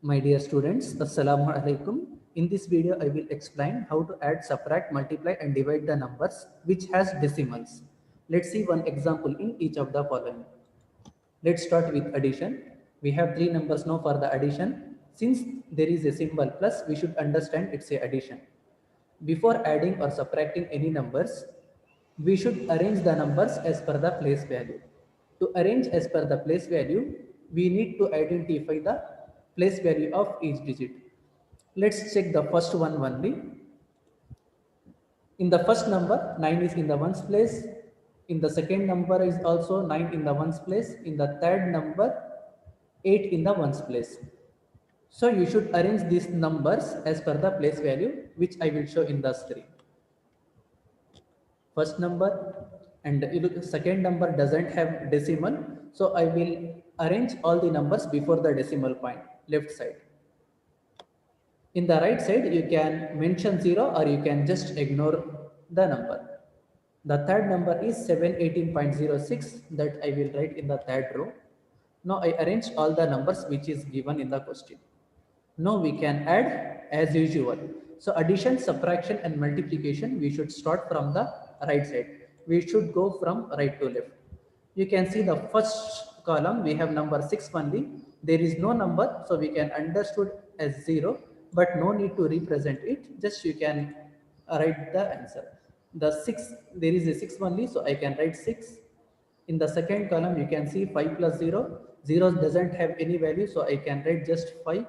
My dear students, Assalamu alaikum. In this video, I will explain how to add, subtract, multiply and divide the numbers which has decimals. Let's see one example in each of the following. Let's start with addition. We have three numbers now for the addition. Since there is a symbol plus, we should understand it's a addition. Before adding or subtracting any numbers, we should arrange the numbers as per the place value. To arrange as per the place value, we need to identify the place value of each digit. Let's check the first one only. In the first number, 9 is in the ones place. In the second number is also 9 in the ones place. In the third number, 8 in the ones place. So you should arrange these numbers as per the place value, which I will show in the screen. First number and second number doesn't have decimal. So I will arrange all the numbers before the decimal point, left side. In the right side, you can mention 0 or you can just ignore the number. The third number is 718.06 that I will write in the third row. Now I arrange all the numbers which is given in the question. Now we can add as usual. So addition, subtraction and multiplication, we should start from the right side. We should go from right to left. You can see the first column, we have number 6 only. There is no number, so we can understood as 0, but no need to represent it. Just you can write the answer. The 6, there is a 6 only, so I can write 6. In the second column, you can see 5 plus 0. 0 doesn't have any value, so I can write just 5.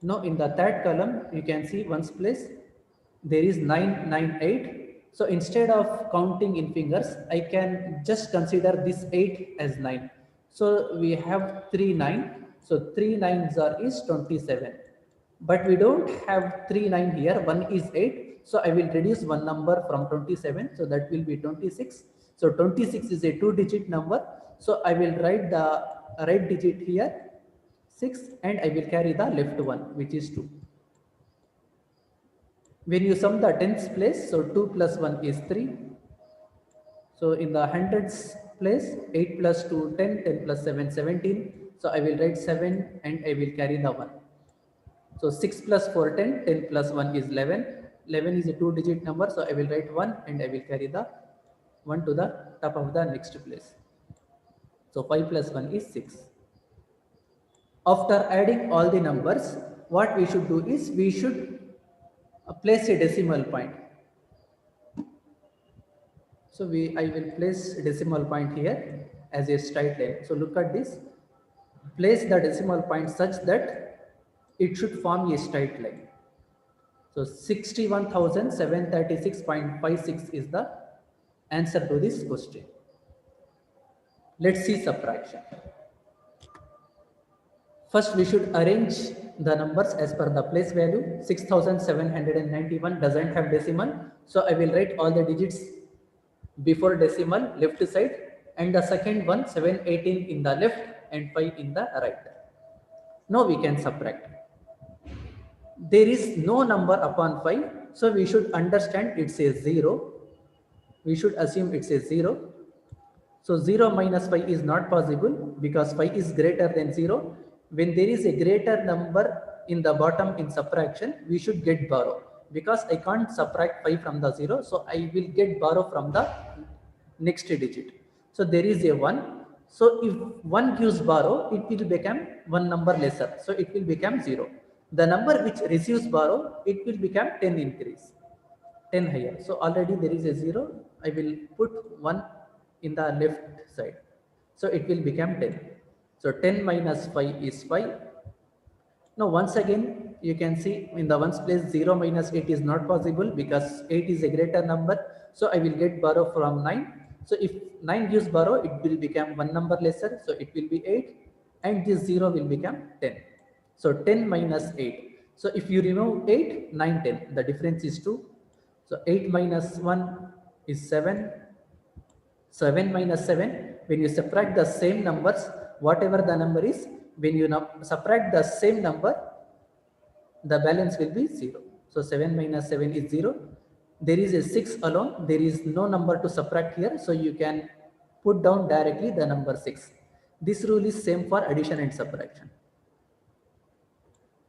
Now in the third column, you can see ones place, there is 998. So instead of counting in fingers, I can just consider this 8 as 9. So we have 3 9. So 3 nines is 27. But we don't have 3 9 here, 1 is 8. So I will reduce one number from 27. So that will be 26. So 26 is a 2-digit number. So I will write the right digit here 6 and I will carry the left one, which is 2. When you sum the tens place, so 2 plus 1 is 3. So in the hundreds place, 8 plus 2, 10, 10 plus 7, 17. So I will write 7 and I will carry the 1. So 6 plus 4, 10, 10 plus 1 is 11. 11 is a 2-digit number, so I will write 1 and I will carry the 1 to the top of the next place. So 5 plus 1 is 6. After adding all the numbers, what we should do is we should place a decimal point. So I will place a decimal point here as a straight line. So look at this. Place the decimal point such that it should form a straight line. So 61,736.56 is the answer to this question. Let's see subtraction. First, we should arrange the numbers as per the place value. 6,791 doesn't have decimal. So I will write all the digits before decimal, left side. And the second one, 718 in the left and 5 in the right. Now we can subtract. There is no number upon 5. So we should understand it's a 0. We should assume it's a 0. So 0 minus 5 is not possible because 5 is greater than 0. When there is a greater number in the bottom in subtraction, we should get borrow. Because I can't subtract 5 from the 0, so I will get borrow from the next digit. So there is a 1. So if 1 gives borrow, it will become one number lesser. So it will become 0. The number which receives borrow, it will become 10 increase, 10 higher. So already there is a 0. I will put 1 in the left side. So it will become 10. So 10 minus 5 is 5. Now once again, you can see in the ones place 0 minus 8 is not possible because 8 is a greater number. So I will get borrow from 9. So if 9 gives borrow, it will become one number lesser. So it will be 8 and this 0 will become 10. So 10 minus 8. So if you remove 8, 9, 10, the difference is 2. So 8 minus 1 is 7. 7 minus 7, when you subtract the same numbers, whatever the number is, when you subtract the same number, the balance will be 0. So 7 minus 7 is 0. There is a 6 alone. There is no number to subtract here. So you can put down directly the number 6. This rule is same for addition and subtraction.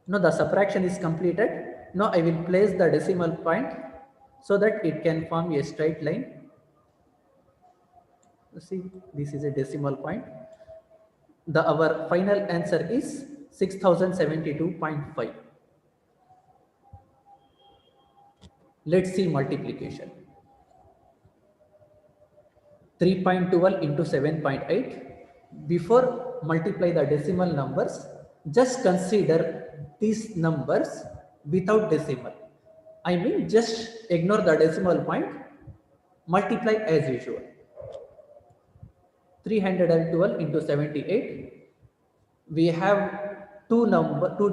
Now the subtraction is completed. Now I will place the decimal point so that it can form a straight line. See, this is a decimal point. Our final answer is 6072.5. Let's see multiplication. 3.12 into 7.8. Before multiply the decimal numbers, just consider these numbers without decimal. I mean, just ignore the decimal point, multiply as usual. 312 into 78. We have two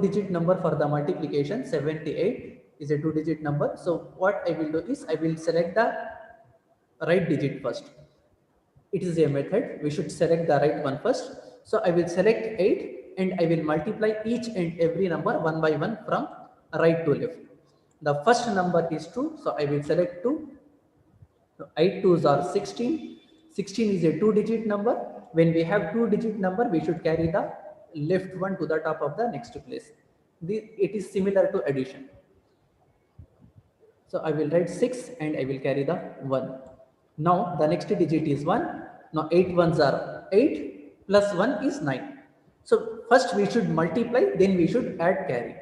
digit number for the multiplication. 78 is a 2-digit number. So what I will do is I will select the right digit first. It is a method. We should select the right one first. So I will select 8 and I will multiply each and every number one by one from right to left. The first number is 2. So I will select 2. So 8 2s are 16. 16 is a 2-digit number. When we have 2-digit number, we should carry the left one to the top of the next place. It is similar to addition. So I will write 6 and I will carry the 1. Now the next digit is 1. Now 8 ones are 8 plus 1 is 9. So first we should multiply, then we should add carry.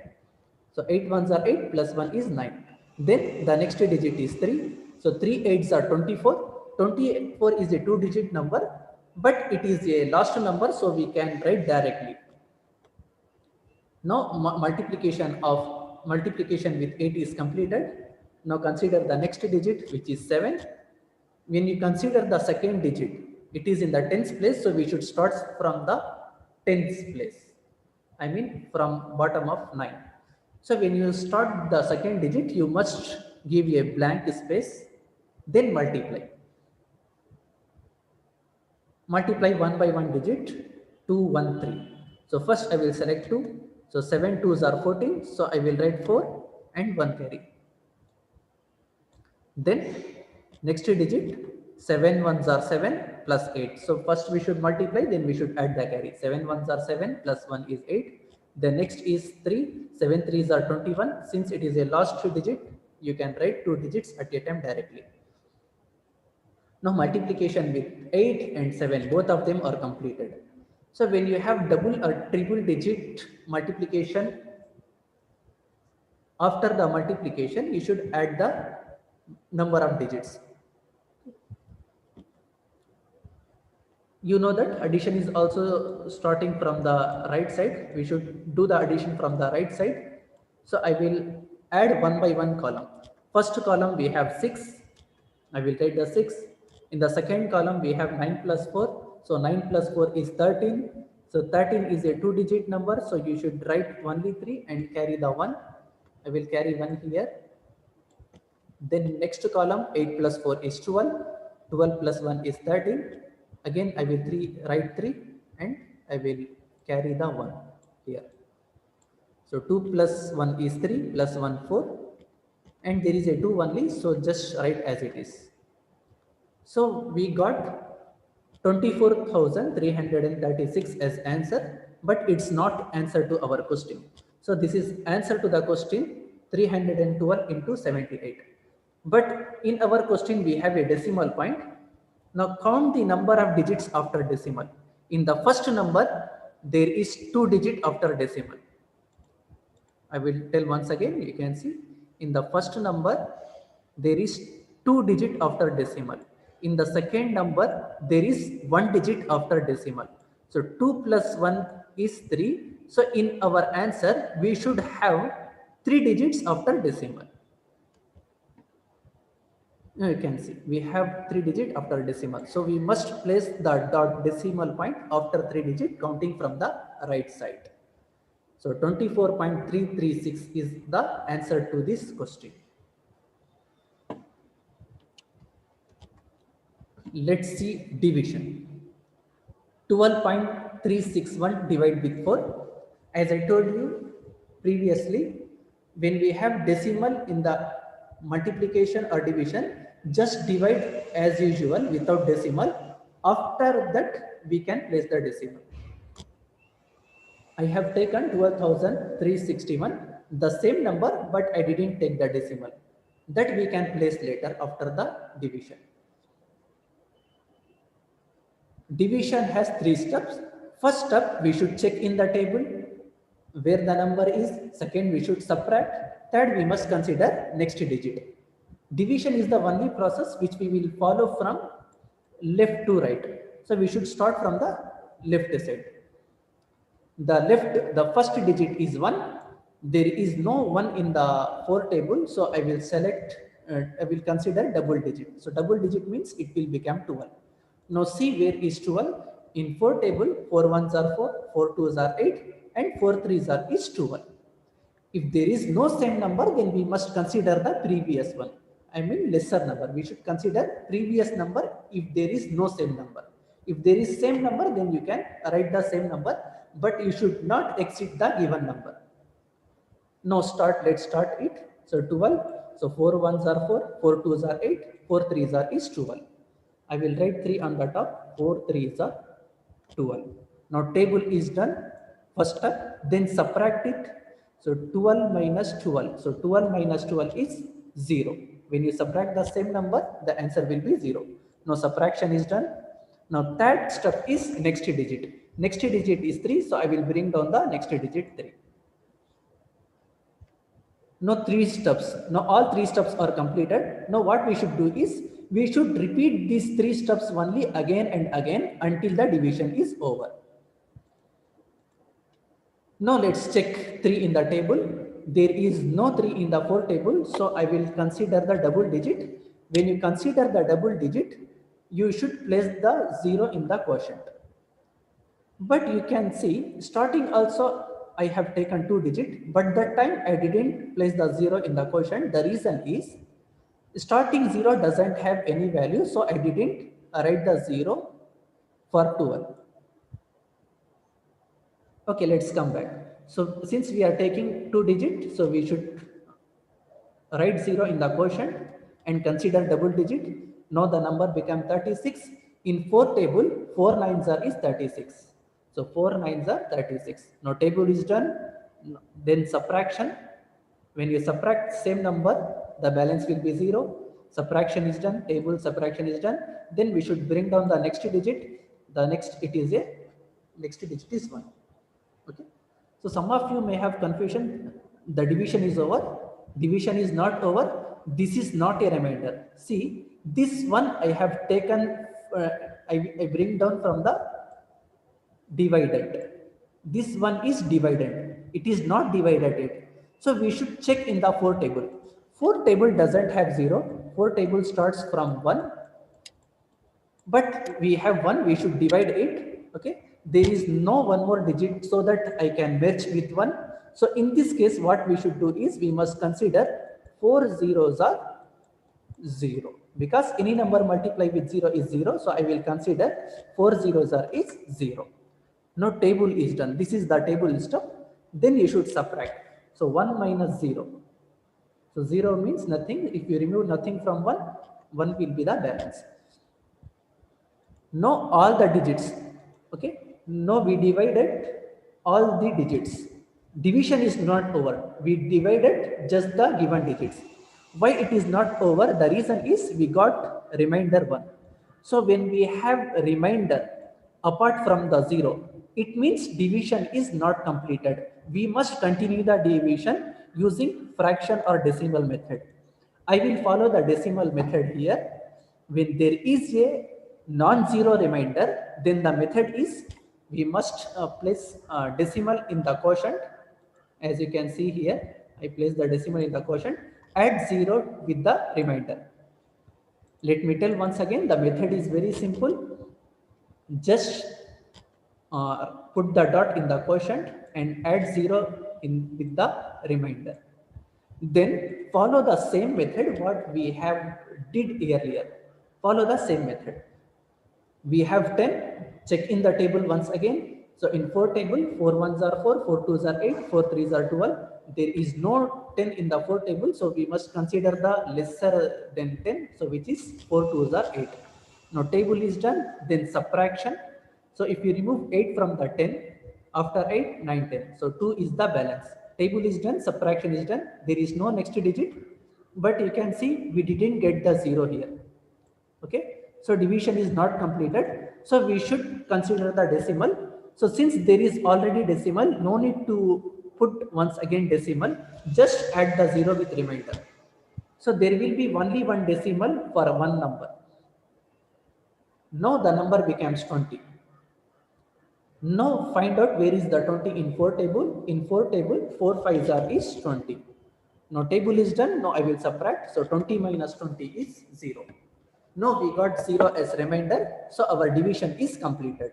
So 8 ones are 8 plus 1 is 9. Then the next digit is 3. So 3 8s are 24. 24 is a 2-digit number, but it is a last number, so we can write directly. Now multiplication with 8 is completed. Now consider the next digit, which is 7. When you consider the second digit, it is in the tens place, so we should start from the tens place. I mean from bottom of 9. So when you start the second digit, you must give a blank space, then multiply. Multiply one by one digit, 2 1 3. So first I will select 2. So 7 2s are 14. So I will write 4 and 1 carry. Then next digit, 7 ones are 7 plus 8. So first we should multiply, then we should add the carry. 7 ones are 7 plus 1 is 8. The next is 3. 7 3s are 21. Since it is a last digit, you can write 2 digits at a time directly. Now multiplication with 8 and 7, both of them are completed. So when you have double or triple digit multiplication, after the multiplication, you should add the number of digits. You know that addition is also starting from the right side. We should do the addition from the right side. So I will add one by one column. First column we have 6. I will write the 6. In the second column we have 9 plus 4. So 9 plus 4 is 13. So 13 is a 2-digit number. So you should write only 3 and carry the 1. I will carry 1 here. Then next column 8 plus 4 is 12. 12 plus 1 is 13. Again I will write 3 and I will carry the 1 here. So 2 plus 1 is 3 plus 1 4 and there is a 2 only, so just write as it is. So we got 24,336 as answer, but it's not answer to our question. So this is answer to the question 312 into 78. But in our question we have a decimal point. Now count the number of digits after decimal. In the first number, there is 2 digit after decimal. I will tell once again, you can see in the first number, there is 2 digit after decimal. In the second number, there is 1 digit after decimal. So 2 plus 1 is 3. So in our answer, we should have 3 digits after decimal. Now you can see we have 3 digit after decimal. So we must place the dot decimal point after 3 digit counting from the right side. So 24.336 is the answer to this question. Let's see division. 12.361 divided with 4. As I told you previously, when we have decimal in the multiplication or division, just divide as usual without decimal. After that, we can place the decimal. I have taken 12,361, the same number, but I didn't take the decimal. That we can place later after the division. Division has 3 steps. First step, we should check in the table where the number is. Second, we should subtract. Third, we must consider next digit. Division is the only process which we will follow from left to right. So we should start from the left side. The first digit is 1. There is no 1 in the 4 table. So I will select, I will consider double digit. So double digit means it will become 12. Now see where is 12. In 4 table, 4 ones are 4, 4 twos are 8, and 4 threes are is 12. If there is no same number, then we must consider the previous one. I mean lesser number. We should consider previous number if there is no same number. If there is same number, then you can write the same number, but you should not exceed the given number. Now let's start it. So 12. So 4 ones are 4, 4 twos are 8, 4 threes are is 12. I will write 3 on the top, 4 threes are 12. Now table is done. First step, then subtract it. So 12 minus 12. So 12 minus 12 is 0. When you subtract the same number, the answer will be 0. Now subtraction is done. Now third step is next digit. Next digit is 3. So I will bring down the next digit 3. Now 3 steps. Now all 3 steps are completed. Now what we should do is, we should repeat these 3 steps only again and again until the division is over. Now let's check 3 in the table. There is no 3 in the 4 table. So I will consider the double digit. When you consider the double digit, you should place the 0 in the quotient. But you can see, starting also I have taken 2 digit, but that time I didn't place the 0 in the quotient. The reason is, starting 0 doesn't have any value, so I didn't write the 0 for 12. Okay, let's come back. So since we are taking 2 digit, so we should write 0 in the quotient and consider double digit. Now the number become 36. In 4 table, 4 nines are is 36. So 4 nines are 36. Now table is done. Then subtraction. When you subtract same number, the balance will be 0. Subtraction is done. Table subtraction is done. Then we should bring down the next digit. The next digit is 1. Okay. So some of you may have confusion. The division is over. Division is not over. This is not a remainder. See, this one I have taken, I bring down from the dividend. This one is dividend. It is not divided yet. So we should check in the 4 table. 4 table doesn't have 0. 4 table starts from 1. But we have 1. We should divide it. Okay. There is no one more digit so that I can merge with 1. So in this case, what we should do is, we must consider 4 zeros are 0, because any number multiplied with 0 is 0. So I will consider 4 zeros are is 0. Now table is done. This is the table stuff. Then you should subtract. So 1 minus 0. So 0 means nothing. If you remove nothing from 1, 1 will be the balance. Now all the digits. Okay. Now we divided all the digits. Division is not over. We divided just the given digits. Why it is not over? The reason is, we got remainder 1. So when we have remainder apart from the 0, it means division is not completed. We must continue the division using fraction or decimal method. I will follow the decimal method here. When there is a non-zero remainder, then the method is, we must place decimal in the quotient. As you can see here, I place the decimal in the quotient, add 0 with the remainder. Let me tell once again, the method is very simple. Just put the dot in the quotient and add 0 in with the remainder. Then follow the same method what we have did earlier. Follow the same method. We have 10. Check in the table once again. So in 4 table, 4 ones are 4, 4 twos are 8, 4 threes are 12. There is no 10 in the 4 table. So we must consider the lesser than 10. So which is 4 twos are 8. Now table is done. Then subtraction. So if you remove 8 from the 10, After 8, 9, 10. So 2 is the balance. Table is done, subtraction is done. There is no next digit, but you can see we didn't get the 0 here. Okay, so division is not completed, so we should consider the decimal. So since there is already decimal, no need to put once again decimal, just add the 0 with remainder. So there will be only one decimal for one number. Now the number becomes 20. Now find out where is the 20 in 4 table. In 4 table, 4 5s are is 20. Now table is done. Now I will subtract. So 20 minus 20 is 0. Now we got 0 as remainder. So our division is completed.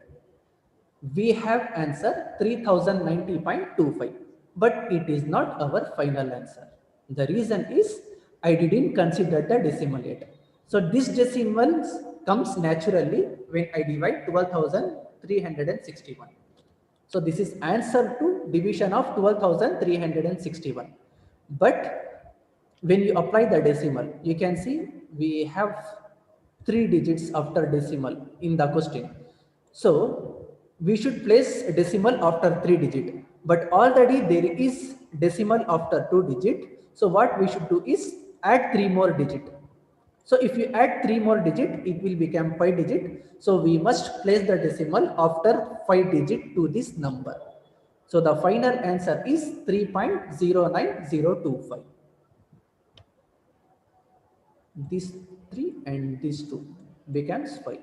We have answer 3090.25, but it is not our final answer. The reason is I didn't consider the decimal yet. So this decimal comes naturally when I divide 12,361. So this is answer to division of 12,361. But when you apply the decimal, you can see we have 3 digits after decimal in the question. So we should place a decimal after 3 digit, but already there is decimal after 2 digit. So what we should do is add 3 more digit. So if you add 3 more digit, it will become 5 digit. So we must place the decimal after 5 digit to this number. So the final answer is 3.09025. These 3 and these 2 becomes 5.